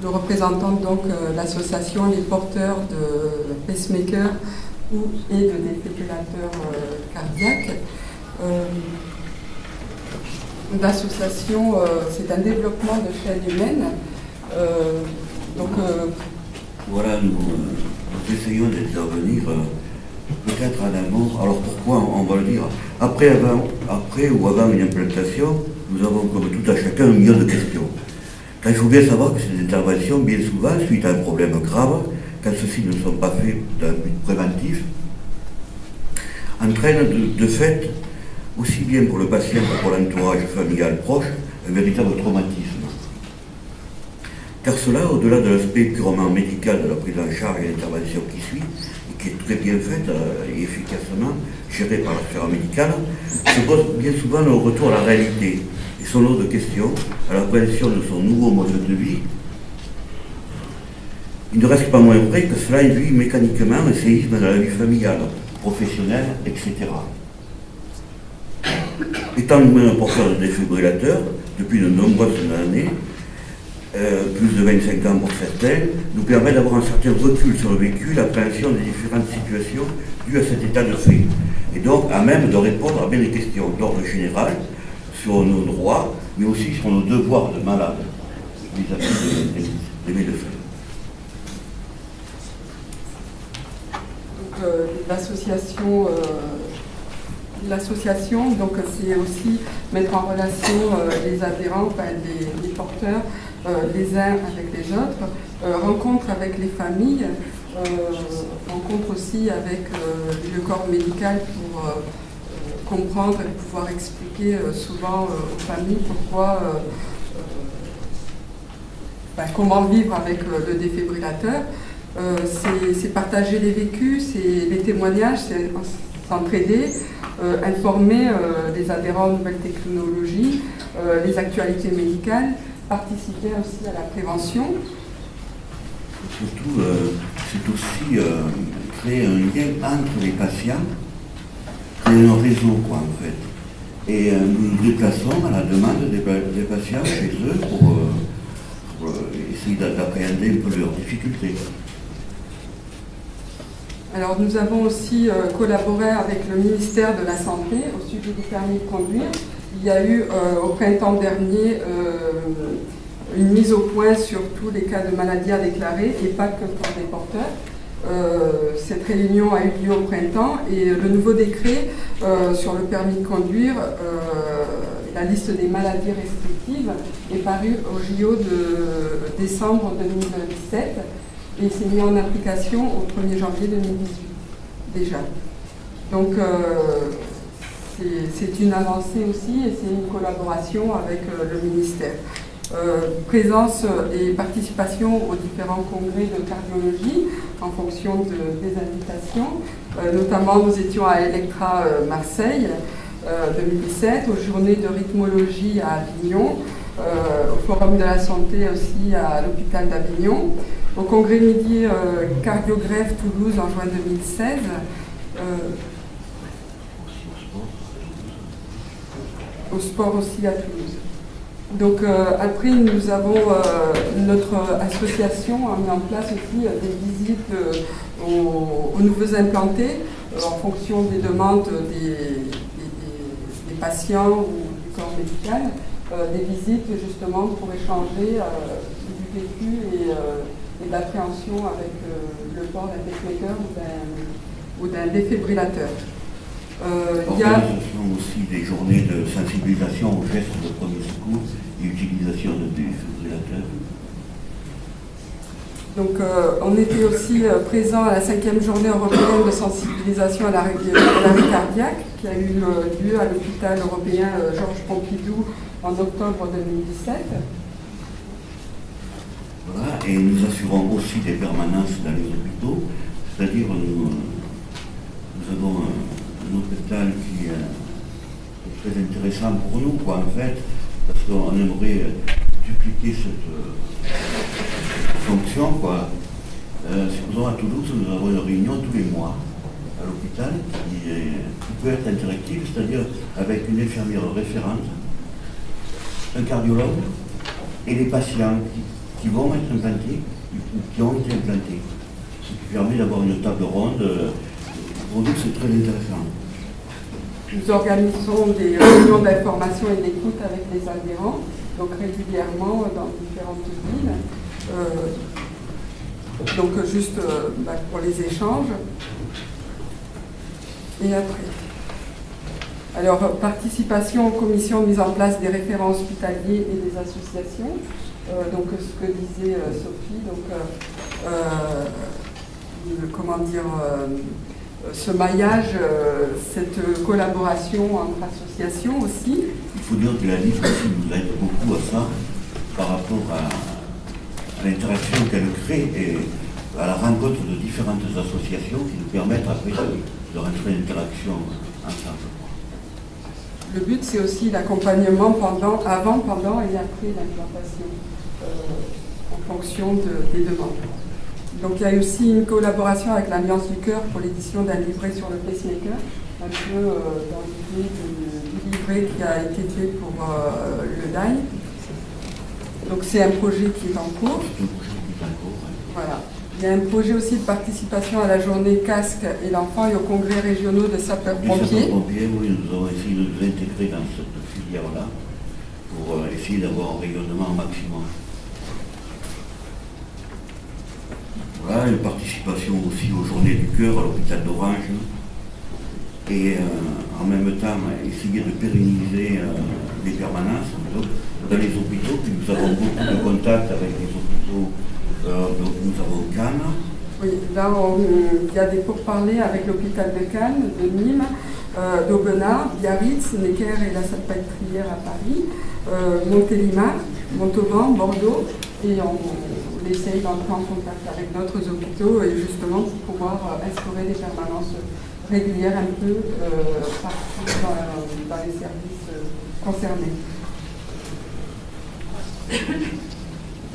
Nous représentons donc l'association Les Porteurs de Pacemakers et de défibrillateurs cardiaques. L'association, c'est un développement de chaîne humaine. Voilà, nous essayons d'intervenir peut-être en amont. Alors pourquoi on va le dire après ou avant une implantation, nous avons comme tout à chacun un million de questions. Car il faut bien savoir que ces interventions, bien souvent, suite à un problème grave, quand ceux-ci ne sont pas faits d'un but préventif, entraînent de fait, aussi bien pour le patient que pour l'entourage familial proche, un véritable traumatisme. Car cela, au-delà de l'aspect purement médical de la prise en charge et l'intervention qui suit, et qui est très bien faite et efficacement gérée par la sphère médicale, se pose bien souvent le retour à la réalité et son lot de questions à l'appréhension de son nouveau mode de vie. Il ne reste pas moins vrai que cela induit mécaniquement un séisme dans la vie familiale, professionnelle, etc. Étant nous-mêmes un porteur de défibrillateur depuis de nombreuses années, plus de 25 ans pour certains, nous permet d'avoir un certain recul sur le vécu, l'appréhension des différentes situations dues à cet état de fait, et donc à même de répondre à bien des questions d'ordre général sur nos droits, mais aussi sur nos devoirs de malades vis-à-vis des médecins. L'association, donc c'est aussi mettre en relation les adhérents, les porteurs, les uns avec les autres, rencontre avec les familles, rencontre aussi avec le corps médical pour comprendre et pouvoir expliquer souvent aux familles comment vivre avec le défibrillateur. C'est partager les vécus, c'est les témoignages, c'est s'entraider, informer les adhérents aux nouvelles technologies, les actualités médicales, participer aussi à la prévention. Surtout, c'est aussi créer un lien entre les patients, créer un réseau, en fait. Et nous nous déplaçons à la demande des patients chez eux pour essayer d'appréhender un peu leurs difficultés. Alors nous avons aussi collaboré avec le ministère de la Santé au sujet du permis de conduire. Il y a eu au printemps dernier une mise au point sur tous les cas de maladies à déclarer et pas que pour les porteurs. Cette réunion a eu lieu au printemps et le nouveau décret sur le permis de conduire, la liste des maladies restrictives, est paru au JO de décembre 2017. Et c'est mis en application au 1er janvier 2018, déjà. Donc, c'est une avancée aussi et c'est une collaboration avec le ministère. Présence et participation aux différents congrès de cardiologie en fonction des invitations. Notamment, nous étions à Electra Marseille 2017, aux journées de rythmologie à Avignon, au Forum de la santé aussi à l'hôpital d'Avignon, au congrès midi cardiogreffe Toulouse en juin 2016. Au sport aussi à Toulouse. Donc après, nous avons notre association a mis en place aussi des visites aux nouveaux implantés en fonction des demandes des patients ou du corps médical, des visites justement pour échanger du vécu et de l'appréhension avec le port d'un pacemaker ou d'un défibrillateur. Il y a aussi des journées de sensibilisation aux gestes de premier secours et utilisation de défibrillateurs. Donc on était aussi présent à la 5e journée européenne de sensibilisation à l'arrêt cardiaque qui a eu lieu à l'hôpital européen Georges Pompidou en octobre 2017. Voilà, et nous assurons aussi des permanences dans les hôpitaux, c'est-à-dire nous avons un hôpital qui est très intéressant pour nous, en fait, parce qu'on aimerait dupliquer cette fonction, Supposons à Toulouse, nous avons une réunion tous les mois à l'hôpital qui peut être interactive, c'est-à-dire avec une infirmière référente, un cardiologue et les patients qui vont être implantés ou qui ont été implantés. Ce qui permet d'avoir une table ronde. Pour nous, c'est très intéressant. Nous organisons des réunions d'information et d'écoute avec les adhérents, donc régulièrement dans différentes villes. Donc juste pour les échanges. Et après. Alors, participation aux commissions de mise en place des référents hospitaliers et des associations. Donc ce que disait Sophie, donc comment dire, ce maillage, cette collaboration entre associations aussi. Il faut dire que la LIF aussi nous aide beaucoup à ça, par rapport à l'interaction qu'elle crée et à la rencontre de différentes associations qui nous permettent après de rentrer en interaction ensemble. Le but, c'est aussi l'accompagnement avant, pendant et après l'implantation, en fonction des demandes. Donc il y a aussi une collaboration avec l'Alliance du Cœur pour l'édition d'un livret sur le pacemaker, un peu dans l'idée du livret qui a été fait pour le DAI. Donc c'est un projet qui est en cours. Voilà. Il y a un projet aussi de participation à la journée casque et l'enfant et aux congrès régionaux de sapeurs-pompiers. Les sapeurs-pompiers, oui, nous avons essayé de nous intégrer dans cette filière-là pour essayer d'avoir un rayonnement maximum. Voilà, une participation aussi aux journées du cœur à l'hôpital d'Orange et en même temps essayer de pérenniser les permanences dans les hôpitaux. Puis nous avons beaucoup de contacts avec les hôpitaux. Donc nous avons Cannes. Oui, là il y a des pourparlers avec l'hôpital de Cannes, de Nîmes, d'Aubenas, Biarritz, Necker et la Salpêtrière à Paris, Montélimar, Montauban, Bordeaux, et on essaye d'entrer en contact avec d'autres hôpitaux et justement pour pouvoir instaurer des permanences régulières un peu partout dans les services concernés.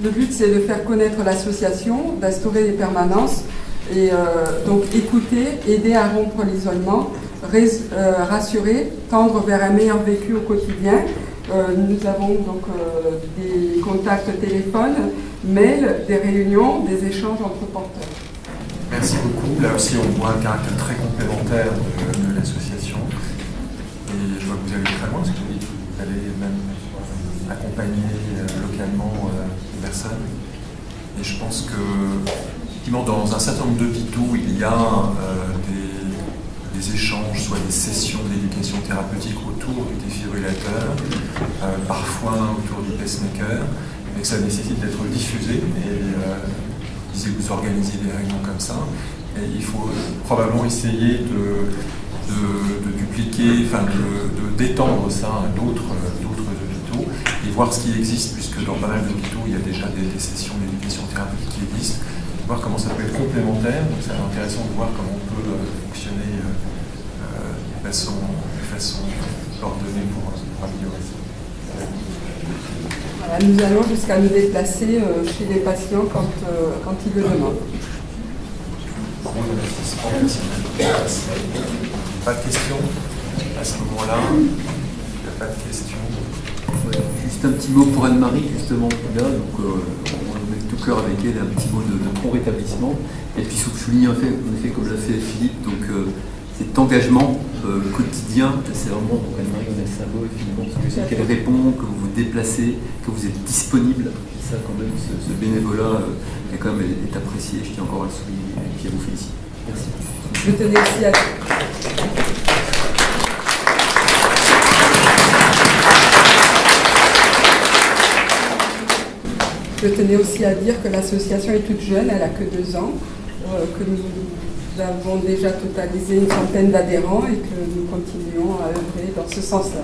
Le but, c'est de faire connaître l'association, d'instaurer des permanences et donc écouter, aider à rompre l'isolement, rassurer, tendre vers un meilleur vécu au quotidien. Nous avons donc des contacts téléphone, mail, des réunions, des échanges entre porteurs. Merci beaucoup. Là aussi, on voit un caractère très complémentaire de l'association. Et je vois que vous allez très loin, parce que vous allez même accompagner localement les personnes. Et je pense que, effectivement, dans un certain nombre d'hôpitaux, il y a des échanges, soit des sessions d'éducation thérapeutique autour du défibrillateur, parfois autour du pacemaker, mais que ça nécessite d'être diffusé. Et si vous organisez des réunions comme ça, et il faut probablement essayer de dupliquer, d'étendre ça à d'autres hôpitaux et voir ce qui existe, puisque dans pas mal d'hôpitaux, il y a déjà des sessions d'éducation thérapeutique qui existent, voir comment ça peut être complémentaire. Donc c'est intéressant de voir comment on peut fonctionner de façon ordonnée pour améliorer ça. Voilà, nous allons jusqu'à nous déplacer chez les patients quand ils le demandent. Pas de questions à ce moment-là? Il n'y a pas de questions. Ouais, juste un petit mot pour Anne-Marie, justement, là, donc on met tout cœur avec elle, un petit mot de bon rétablissement. Et puis souligner en effet, comme l'a fait Philippe, donc cet engagement quotidien, c'est vraiment, donc Anne-Marie, on a le symbole finalement, parce que qu'elle répond, que vous vous déplacez, que vous êtes disponible. Et ça, quand même, ce bénévolat est apprécié. Je tiens encore à le souligner et puis à vous féliciter. Merci. Je tenais aussi à... Je tenais aussi à dire que l'association est toute jeune, elle n'a que 2 ans, que nous avons déjà totalisé une centaine d'adhérents et que nous continuons à œuvrer dans ce sens-là.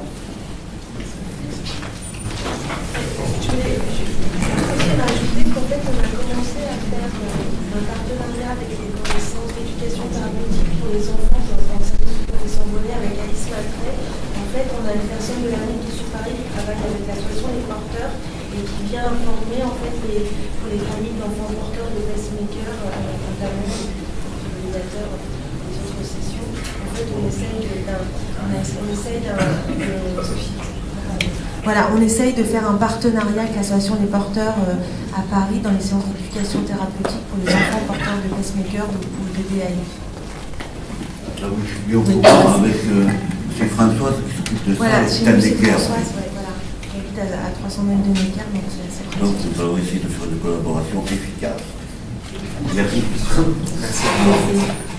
Je voulais rajouter qu'en fait, on a commencé à faire un partenariat avec les connaissances d'éducation thérapeutique pour les enfants dans le service de professeur Bonnet avec Alice Maltrais. En fait, on a une personne de l'ANIC de Paris qui travaille avec l'association Les Porteurs et qui vient informer en fait pour les familles d'enfants porteurs de pacemaker, notamment des médiateurs des autres sessions. En fait, on essaye Voilà, on essaye de faire un partenariat avec l'Association des porteurs à Paris dans les séances d'éducation thérapeutique pour les enfants porteurs de pacemaker ou de DAI. Là où je suis bien au courant avec M. Françoise qui s'occupe de Voilà, ça, chez Tane nous c'est Necker. Françoise, ouais, voilà, qui habite à 300 mètres de Necker, donc c'est assez Donc pratique. nous allons essayer de faire une collaboration efficace. Merci. Merci.